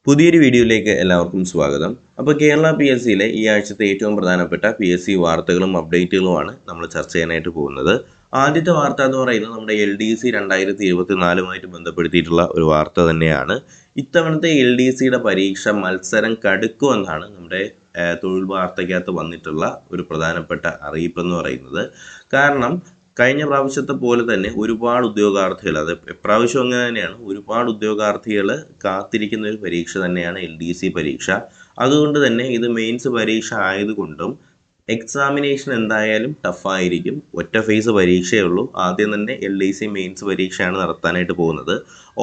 പുതിയൊരു വീഡിയോയിലേക്ക് എല്ലാവർക്കും സ്വാഗതം. അപ്പോൾ കേരള PSCയിലെ ഈ ആഴ്ചത്തെ ഏറ്റവും പ്രധാനപ്പെട്ട PSC വാർത്തകളും അപ്ഡേറ്റുകളുമാണ് നമ്മൾ ചർച്ച ചെയ്യാനായിട്ട് പോകുന്നത്. ആദ്യത്തെ വാർത്ത എന്ന് പറയുന്നത് നമ്മുടെ LDC 2024 ബന്ധപ്പെടുത്തിയിട്ടുള്ള ഒരു വാർത്ത തന്നെയാണ്. ഇത്തവണത്തെ LDCയുടെ പരീക്ഷ മത്സരം കടുക്കുമെന്നാണ് നമ്മുടെ തൊഴിൽ വാർത്തയ്ക്കകത്ത് വന്നിട്ടുള്ള ഒരു പ്രധാനപ്പെട്ട അറിയിപ്പെന്ന് പറയുന്നത്. കാരണം കഴിഞ്ഞ പ്രാവശ്യത്തെ പോലെ തന്നെ ഒരുപാട് ഉദ്യോഗാർത്ഥികൾ, അത് എപ്രാവശ്യം അങ്ങനെ തന്നെയാണ്, ഒരുപാട് ഉദ്യോഗാർത്ഥികൾ കാത്തിരിക്കുന്ന ഒരു പരീക്ഷ തന്നെയാണ് LDC പരീക്ഷ. അതുകൊണ്ട് തന്നെ ഇത് മെയിൻസ് പരീക്ഷ ആയതുകൊണ്ടും എക്സാമിനേഷൻ എന്തായാലും ടഫായിരിക്കും. ഒറ്റ ഫേസ് പരീക്ഷയേ ഉള്ളൂ. ആദ്യം തന്നെ LDC മെയിൻസ് പരീക്ഷയാണ് നടത്താനായിട്ട് പോകുന്നത്.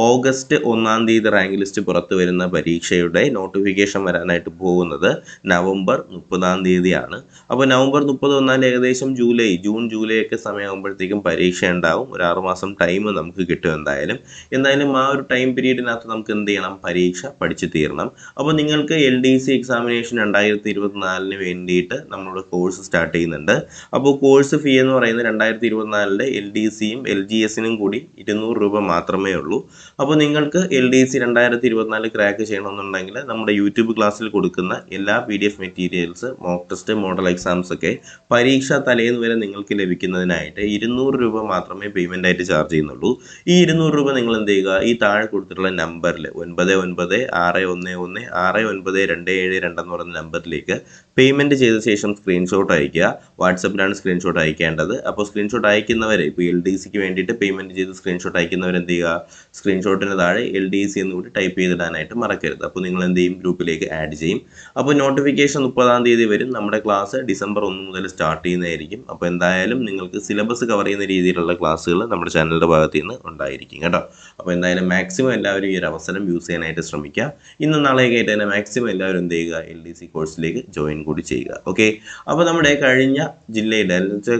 ഓഗസ്റ്റ് 1 തീയതി റാങ്ക് ലിസ്റ്റ് പുറത്തു വരുന്ന പരീക്ഷയുടെ നോട്ടിഫിക്കേഷൻ വരാനായിട്ട് പോകുന്നത് നവംബർ 30 തീയതിയാണ്. അപ്പോൾ നവംബർ 30 വന്നാൽ ഏകദേശം ജൂൺ ജൂലൈ ഒക്കെ സമയമാകുമ്പോഴത്തേക്കും പരീക്ഷ ഉണ്ടാവും. ഒരു 6 മാസം ടൈം നമുക്ക് കിട്ടും. എന്തായാലും ആ ഒരു ടൈം പീരീഡിനകത്ത് നമുക്ക് എന്ത് ചെയ്യണം? പരീക്ഷ പഠിച്ചു തീരണം. അപ്പോൾ നിങ്ങൾക്ക് LDC എക്സാമിനേഷൻ 2024 വേണ്ടിയിട്ട് നമ്മളുടെ കോഴ്സ് സ്റ്റാർട്ട് ചെയ്യുന്നുണ്ട്. അപ്പോൾ കോഴ്സ് ഫീ എന്ന് പറയുന്നത് 2024 LDCയും LGSനും കൂടി 200 രൂപ മാത്രമേ ഉള്ളൂ. അപ്പോൾ നിങ്ങൾക്ക് LDC 2024 ക്രാക്ക് ചെയ്യണമെന്നുണ്ടെങ്കിൽ നമ്മുടെ യൂട്യൂബ് ക്ലാസ്സിൽ കൊടുക്കുന്ന എല്ലാ PDF materials, mock test, model exams ഒക്കെ പരീക്ഷ തലേന്ന് വരെ നിങ്ങൾക്ക് ലഭിക്കുന്നതിനായിട്ട് 200 രൂപ മാത്രമേ പേയ്മെൻ്റ് ആയിട്ട് ചാർജ് ചെയ്യുന്നുള്ളൂ. ഈ 200 രൂപ നിങ്ങൾ എന്ത് ചെയ്യുക? ഈ താഴെ കൊടുത്തിട്ടുള്ള നമ്പറിൽ 9961116927 എന്ന് പറയുന്ന നമ്പറിലേക്ക് പേയ്മെൻറ്റ് ചെയ്ത ശേഷം സ്ക്രീൻഷോട്ട് അയയ്ക്കുക. വാട്സപ്പിലാണ് സ്ക്രീൻഷോട്ട് അയക്കേണ്ടത്. അപ്പോൾ സ്ക്രീൻഷോട്ട് അയക്കുന്നവർ, ഇപ്പോൾ LDCക്ക് വേണ്ടിയിട്ട് പേയ്മെൻറ്റ് ചെയ്ത് സ്ക്രീൻഷോട്ട് അയക്കുന്നവർ എന്ത് ചെയ്യുക? സ്ക്രീൻഷോട്ടിന് താഴെ LDC എന്നുകൂടി ടൈപ്പ് ചെയ്തിടാനായിട്ട് മറക്കരുത്. അപ്പോൾ നിങ്ങൾ എന്ത് ചെയ്യും? ഗ്രൂപ്പിലേക്ക് ആഡ് ചെയ്യും. അപ്പോൾ നോട്ടിഫിക്കേഷൻ 30 തീയതി വരും. നമ്മുടെ ക്ലാസ് ഡിസംബർ 1 മുതൽ സ്റ്റാർട്ട് ചെയ്യുന്നതായിരിക്കും. അപ്പോൾ എന്തായാലും നിങ്ങൾക്ക് സിലബസ് കവർ ചെയ്യുന്ന രീതിയിലുള്ള ക്ലാസ്സുകൾ നമ്മുടെ ചാനലിൻ്റെ ഭാഗത്ത് നിന്ന് ഉണ്ടായിരിക്കും കേട്ടോ. അപ്പോൾ എന്തായാലും മാക്സിമം എല്ലാവരും ഈ ഒരു അവസരം യൂസ് ചെയ്യാനായിട്ട് ശ്രമിക്കുക. ഇന്ന് നാളെയൊക്കെ ആയിട്ട് തന്നെ മാക്സിമം എല്ലാവരും എന്ത് ചെയ്യുക? LDC കോഴ്സിലേക്ക് ജോയിൻ കൂടി ചെയ്യുക. ഓക്കെ. അപ്പോൾ നമ്മുടെ കഴിഞ്ഞ ജില്ലയുടെ,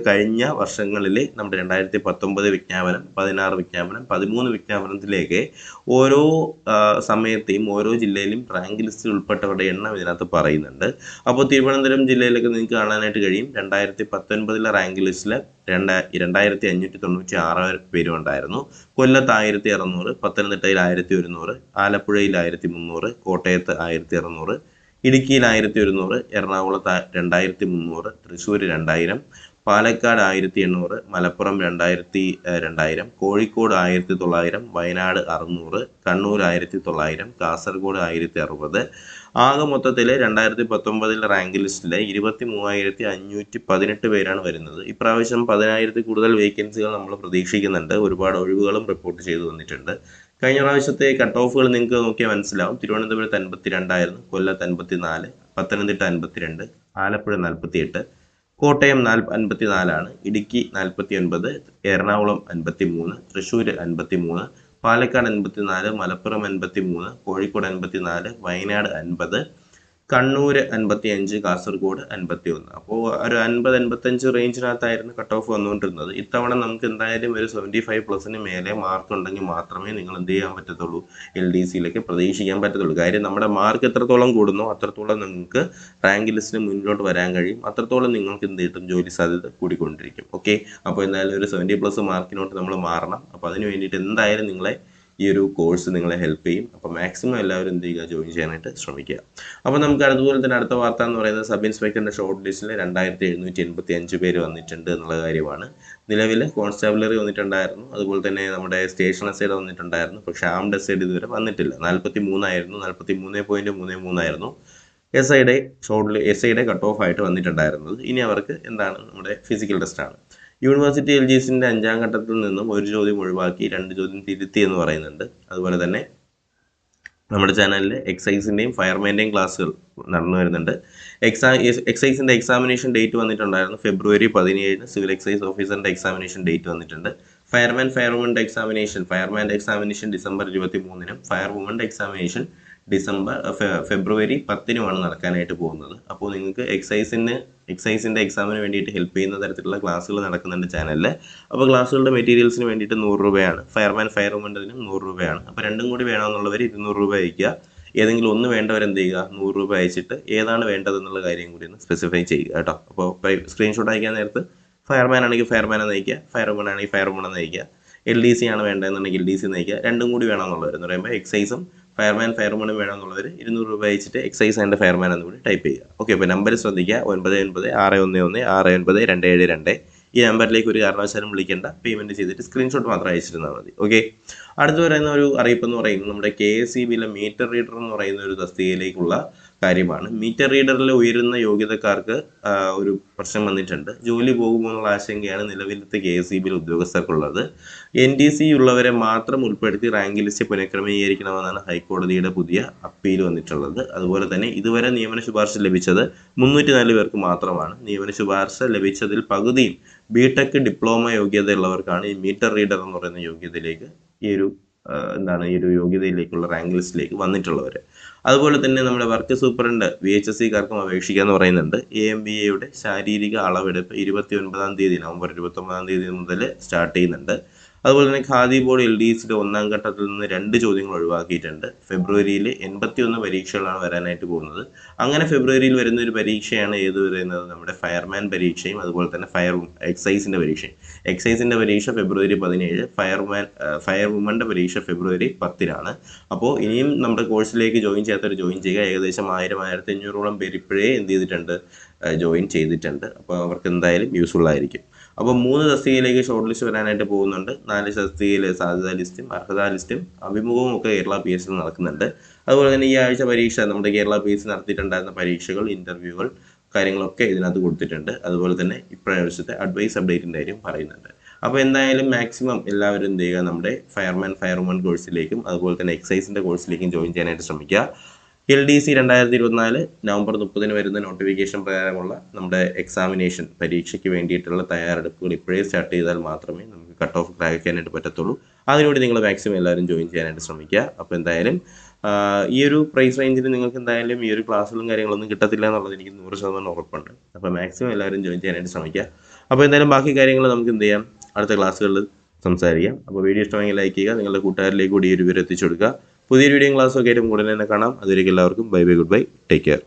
കഴിഞ്ഞ വർഷങ്ങളിൽ നമ്മുടെ 2019 വിജ്ഞാപനം, 16 വിജ്ഞാപനം, 13 വിജ്ഞാപനത്തിലേക്ക് ഓരോ സമയത്തെയും ഓരോ ജില്ലയിലും റാങ്ക് ലിസ്റ്റിൽ ഉൾപ്പെട്ടവരുടെ എണ്ണം ഇതിനകത്ത് പറയുന്നുണ്ട്. അപ്പോൾ തിരുവനന്തപുരം ജില്ലയിലൊക്കെ നിങ്ങൾക്ക് കാണാനായിട്ട് കഴിയും. 2019 റാങ്ക് ലിസ്റ്റിൽ 2596 പേരും ഉണ്ടായിരുന്നു. കൊല്ലത്ത് 1600, പത്തനംതിട്ടയിൽ 1100, ആലപ്പുഴയിൽ 1300, കോട്ടയത്ത് 1600, ഇടുക്കിയിൽ 1100, എറണാകുളത്ത് 2300, തൃശ്ശൂർ 2000, പാലക്കാട് 1800, മലപ്പുറം 2000, കോഴിക്കോട് 1900, വയനാട് 600, കണ്ണൂർ 1900, കാസർഗോഡ് 1060. ആകെ മൊത്തത്തിൽ 2019 റാങ്ക് ലിസ്റ്റിലെ 23,518 പേരാണ് വരുന്നത്. ഇപ്രാവശ്യം 10,000 കൂടുതൽ വേക്കൻസികൾ നമ്മൾ പ്രതീക്ഷിക്കുന്നുണ്ട്. ഒരുപാട് ഒഴിവുകളും റിപ്പോർട്ട് ചെയ്തു വന്നിട്ടുണ്ട്. കഴിഞ്ഞ പ്രാവശ്യത്തെ കട്ട് ഓഫുകൾ നിങ്ങൾക്ക് നോക്കിയാൽ മനസ്സിലാവും. തിരുവനന്തപുരത്ത് 52 കൊല്ലത്ത് 54, പത്തനംതിട്ട 52, ആലപ്പുഴ 48, കോട്ടയം 54, ഇടുക്കി 49, എറണാകുളം 53, തൃശ്ശൂർ 53, പാലക്കാട് 54, മലപ്പുറം 53, കോഴിക്കോട് 54, വയനാട് 50, കണ്ണൂർ 55, കാസർഗോഡ് 51. അപ്പോൾ ഒരു 50-55 റേഞ്ചിനകത്തായിരുന്നു കട്ട് ഓഫ് വന്നുകൊണ്ടിരുന്നത്. ഇത്തവണ നമുക്ക് എന്തായാലും ഒരു 75+ മേലെ മാർക്ക് ഉണ്ടെങ്കിൽ മാത്രമേ നിങ്ങൾ എന്ത് ചെയ്യാൻ പറ്റത്തുള്ളൂ? LDCയിലേക്ക് പ്രതീക്ഷിക്കാൻ പറ്റത്തുള്ളൂ. കാര്യം നമ്മുടെ മാർക്ക് എത്രത്തോളം കൂടുന്നോ അത്രത്തോളം നിങ്ങൾക്ക് റാങ്ക് ലിസ്റ്റിന് മുന്നിലോട്ട് വരാൻ കഴിയും. അത്രത്തോളം നിങ്ങൾക്ക് എന്ത് കിട്ടും? ജോലി സാധ്യത കൂടിക്കൊണ്ടിരിക്കും. ഓക്കെ. അപ്പോൾ എന്തായാലും ഒരു 70+ മാർക്കിനോട്ട് നമ്മൾ മാറണം. അപ്പോൾ അതിന് വേണ്ടിയിട്ട് എന്തായാലും നിങ്ങളെ ഈ ഒരു കോഴ്സ് നിങ്ങളെ ഹെൽപ്പ് ചെയ്യും. അപ്പോൾ മാക്സിമം എല്ലാവരും എന്ത് ചെയ്യുക? ജോയിൻ ചെയ്യാനായിട്ട് ശ്രമിക്കുക. അപ്പോൾ നമുക്ക് അതുപോലെ തന്നെ അടുത്ത വാർത്ത എന്ന് പറയുന്നത് സബ് ഇൻസ്പെക്ടറിൻ്റെ ഷോർട്ട് ലിസ്റ്റിൽ 2785 പേര് വന്നിട്ടുണ്ട് എന്നുള്ള കാര്യമാണ്. നിലവിൽ കോൺസ്റ്റാബിളറി വന്നിട്ടുണ്ടായിരുന്നു, അതുപോലെ തന്നെ നമ്മുടെ സ്റ്റേഷൻ എസ്ഐയുടെ വന്നിട്ടുണ്ടായിരുന്നു. പക്ഷേ ആംഡ് എസ്ഐയുടെ ഇതുവരെ വന്നിട്ടില്ല. 43 ആയിരുന്നു, 43.33 ആയിരുന്നു എസ്ഐയുടെ കട്ട് ഓഫ് ആയിട്ട് വന്നിട്ടുണ്ടായിരുന്നത്. ഇനി അവർക്ക് എന്താണ്? നമ്മുടെ ഫിസിക്കൽ ടെസ്റ്റാണ്. യൂണിവേഴ്സിറ്റി LGSന്റെ 5ാം ഘട്ടത്തിൽ നിന്നും ഒരു ചോദ്യം ഒഴിവാക്കി 2 ചോദ്യം തിരുത്തി എന്ന് പറയുന്നുണ്ട്. അതുപോലെ തന്നെ നമ്മുടെ ചാനലിൽ എക്സൈസിൻ്റെയും ഫയർമാൻ്റെയും ക്ലാസ്സുകൾ നടന്നു വരുന്നുണ്ട്. എക്സൈസിൻ്റെ എക്സാമിനേഷൻ ഡേറ്റ് വന്നിട്ടുണ്ടായിരുന്നു ഫെബ്രുവരി 17. സിവിൽ എക്സൈസ് ഓഫീസറിൻ്റെ എക്സാമിനേഷൻ ഡേറ്റ് വന്നിട്ടുണ്ട്. ഫയർമാൻ്റെ എക്സാമിനേഷൻ ഡിസംബർ 23-നും ഫയർവുമൻ്റെ എക്സാമിനേഷൻ ഫെബ്രുവരി 10-നുമാണ് നടക്കാനായിട്ട് പോകുന്നത്. അപ്പോൾ നിങ്ങൾക്ക് എക്സൈസിൻ്റെ എക്സാമിന് വേണ്ടിയിട്ട് ഹെൽപ്പ് ചെയ്യുന്ന തരത്തിലുള്ള ക്ലാസ്സുകൾ നടക്കുന്നുണ്ട് ചാനലിൽ. അപ്പോൾ ക്ലാസ്സുകളുടെ മെറ്റീരിയൽസിന് വേണ്ടിയിട്ട് 100 രൂപയാണ്. ഫയർവുമൻ്റെതിനും 100 രൂപയാണ്. അപ്പോൾ രണ്ടും കൂടി വേണമെന്നുള്ളവർ 200 രൂപ അയക്കുക. ഏതെങ്കിലും ഒന്ന് വേണ്ടവരെന്ത് ചെയ്യുക? 100 രൂപ അയച്ചിട്ട് ഏതാണ് വേണ്ടതെന്നുള്ള കാര്യം കൂടി ഒന്ന് സ്പെസിഫൈ ചെയ്യുക കേട്ടോ. അപ്പോൾ സ്ക്രീൻഷോട്ട് അയക്കാൻ നേരത്ത് ഫയർമാൻ ആണെങ്കിൽ ഫയർമാൻ എന്ന് അയക്കുക, ഫയർവുമൺ ആണെങ്കിൽ ഫയർവുമൺ എന്ന് അയക്കുക, LDC ആണ് വേണ്ടതെന്നുണ്ടെങ്കിൽ LDC എന്ന് അയക്കുക. രണ്ടും കൂടി വേണമെന്നുള്ളവർ എന്ന് പറയുമ്പോൾ എക്സൈസും ഫയർമാൻ ഫയർവുമണും വേണമെന്നുള്ളവർ 200 രൂപ അയച്ചിട്ട് എക്സൈസ് ആൻഡ് ഫയർമാൻ എന്ന് കൂടി ടൈപ്പ് ചെയ്യുക. ഓക്കെ, അപ്പോൾ നമ്പർ ശ്രദ്ധിക്കുക, 9961161272. ഈ നമ്പറിലേക്ക് ഒരു കാരണവശാലും വിളിക്കേണ്ട, പേയ്മെൻറ്റ് ചെയ്തിട്ട് സ്ക്രീൻഷോട്ട് മാത്രം അയച്ചിരുന്നാൽ മതി. ഓക്കെ, അടുത്ത് പറയുന്ന ഒരു അറിയിപ്പ് എന്ന് പറയുന്നത് നമ്മുടെ KSEBിയിലെ മീറ്റർ റീഡർ എന്ന് പറയുന്ന ഒരു തസ്തികയിലേക്കുള്ള കാര്യമാണ്. മീറ്റർ റീഡറിൽ ഉയരുന്ന യോഗ്യതക്കാർക്ക് ഒരു പ്രശ്നം വന്നിട്ടുണ്ട്. ജോലി പോകുമോ എന്നുള്ള ആശങ്കയാണ് നിലവിലത്തെ KSEBിയിലെ ഉദ്യോഗസ്ഥർക്കുള്ളത്. NTC ഉള്ളവരെ മാത്രം ഉൾപ്പെടുത്തി റാങ്ക് ലിസ്റ്റ് പുനഃക്രമീകരിക്കണമെന്നാണ് ഹൈക്കോടതിയുടെ പുതിയ അപ്പീൽ വന്നിട്ടുള്ളത്. അതുപോലെ തന്നെ ഇതുവരെ നിയമന ശുപാർശ ലഭിച്ചത് 304 പേർക്ക് മാത്രമാണ്. നിയമന ശുപാർശ ലഭിച്ചതിൽ പകുതിയും BTech ഡിപ്ലോമ യോഗ്യതയുള്ളവർക്കാണ് ഈ മീറ്റർ റീഡർ എന്ന് പറയുന്ന യോഗ്യതയിലേക്ക് ഈ ഒരു യോഗ്യതയിലേക്കുള്ള റാങ്ക് ലിസ്റ്റിലേക്ക് വന്നിട്ടുള്ളവർ. അതുപോലെ തന്നെ നമ്മുടെ വർക്ക് സൂപ്രണ്ട് VHSCക്കാർക്കും അപേക്ഷിക്കാന്ന് പറയുന്നുണ്ട്. AMBAയുടെ ശാരീരിക അളവെടുപ്പ് 29-ാം തീയതി, നവംബർ 29-ാം തീയതി മുതൽ സ്റ്റാർട്ട് ചെയ്യുന്നുണ്ട്. അതുപോലെ തന്നെ ഖാദി ബോർഡ് LDCയുടെ 1ാം ഘട്ടത്തിൽ നിന്ന് 2 ചോദ്യങ്ങൾ ഒഴിവാക്കിയിട്ടുണ്ട്. ഫെബ്രുവരിയിൽ 81 പരീക്ഷകളാണ് വരാനായിട്ട് പോകുന്നത്. അങ്ങനെ ഫെബ്രുവരിയിൽ വരുന്ന ഒരു പരീക്ഷയാണ് ഏത് വരുന്നത്, നമ്മുടെ ഫയർമാൻ പരീക്ഷയും അതുപോലെ തന്നെ എക്സൈസിൻ്റെ പരീക്ഷയും. എക്സൈസിൻ്റെ പരീക്ഷ ഫെബ്രുവരി 17, ഫയർവുമൻ്റെ പരീക്ഷ ഫെബ്രുവരി 10-നാണ്. അപ്പോൾ ഇനിയും നമ്മുടെ കോഴ്സിലേക്ക് ജോയിൻ ചെയ്യാത്തവർ ജോയിൻ ചെയ്യുക. ഏകദേശം 1000-1500ഓളം പേര് ഇപ്പോഴേ എന്ത് ചെയ്തിട്ടുണ്ട്, ജോയിൻ ചെയ്തിട്ടുണ്ട്. അപ്പോൾ അവർക്ക് എന്തായാലും യൂസ്ഫുൾ ആയിരിക്കും. അപ്പോൾ 3 തസ്തികയിലേക്ക് ഷോർട്ട് ലിസ്റ്റ് വരാനായിട്ട് പോകുന്നുണ്ട്. 4 തസ്തികയിലെ സാധ്യതാ ലിസ്റ്റും അർഹതാ ലിസ്റ്റും അഭിമുഖവും ഒക്കെ കേരള PSC നടക്കുന്നുണ്ട്. അതുപോലെ തന്നെ ഈ ആഴ്ച പരീക്ഷ നമ്മുടെ കേരള PSC നടത്തിയിട്ടുണ്ടായിരുന്ന പരീക്ഷകൾ, ഇൻ്റർവ്യൂകൾ, കാര്യങ്ങളൊക്കെ ഇതിനകത്ത് കൊടുത്തിട്ടുണ്ട്. അതുപോലെ തന്നെ ഇപ്രാവശ്യത്തെ അഡ്വൈസ് അപ്ഡേറ്റിൻ്റെ കാര്യം പറയുന്നുണ്ട്. അപ്പോൾ എന്തായാലും മാക്സിമം എല്ലാവരും എന്ത് ചെയ്യുക, നമ്മുടെ ഫയർമാൻ ഫയർവുമൺ കോഴ്സിലേക്കും അതുപോലെ തന്നെ എക്സൈസിൻ്റെ കോഴ്സിലേക്കും ജോയിൻ ചെയ്യാനായിട്ട് ശ്രമിക്കുക. LDC 2024 നവംബർ 30-ന് വരുന്ന നോട്ടിഫിക്കേഷൻ പ്രകാരമുള്ള നമ്മുടെ എക്സാമിനേഷൻ പരീക്ഷയ്ക്ക് വേണ്ടിയിട്ടുള്ള തയ്യാറെടുപ്പുകൾ ഇപ്പോഴേ സ്റ്റാർട്ട് ചെയ്താൽ മാത്രമേ നമുക്ക് കട്ട് ഓഫ് ക്രാക്ക് ചെയ്യാനായിട്ട് പറ്റത്തുള്ളൂ. അതിനുവേണ്ടി നിങ്ങൾ മാക്സിമം എല്ലാവരും ജോയിൻ ചെയ്യാനായിട്ട് ശ്രമിക്കുക. അപ്പോൾ എന്തായാലും ഈ ഒരു പ്രൈസ് റേഞ്ചിൽ നിങ്ങൾക്ക് എന്തായാലും ഈ ഒരു ക്ലാസ്സുകളും കാര്യങ്ങളൊന്നും കിട്ടത്തില്ല എന്നുള്ളത് എനിക്ക് 100% ഉറപ്പുണ്ട്. അപ്പോൾ മാക്സിമം എല്ലാവരും ജോയിൻ ചെയ്യാനായിട്ട് ശ്രമിക്കുക. അപ്പോൾ എന്തായാലും ബാക്കി കാര്യങ്ങൾ നമുക്ക് എന്ത് ചെയ്യാം, അടുത്ത ക്ലാസ്സുകളിൽ സംസാരിക്കാം. അപ്പോൾ വീഡിയോ ഇഷ്ടമെങ്കിൽ ലൈക്ക് ചെയ്യുക, നിങ്ങളുടെ കൂട്ടുകാരിലേക്ക് കൂടി ഈ ഒരു വിവരം എത്തിച്ചു കൊടുക്കുക. പുതിയൊരു വീഡിയോ ക്ലാസ്സൊക്കെ ആയിട്ട് ഉടനെ തന്നെ കാണാം. അതുവരേക്കും എല്ലാവർക്കും bye bye, good bye, take care.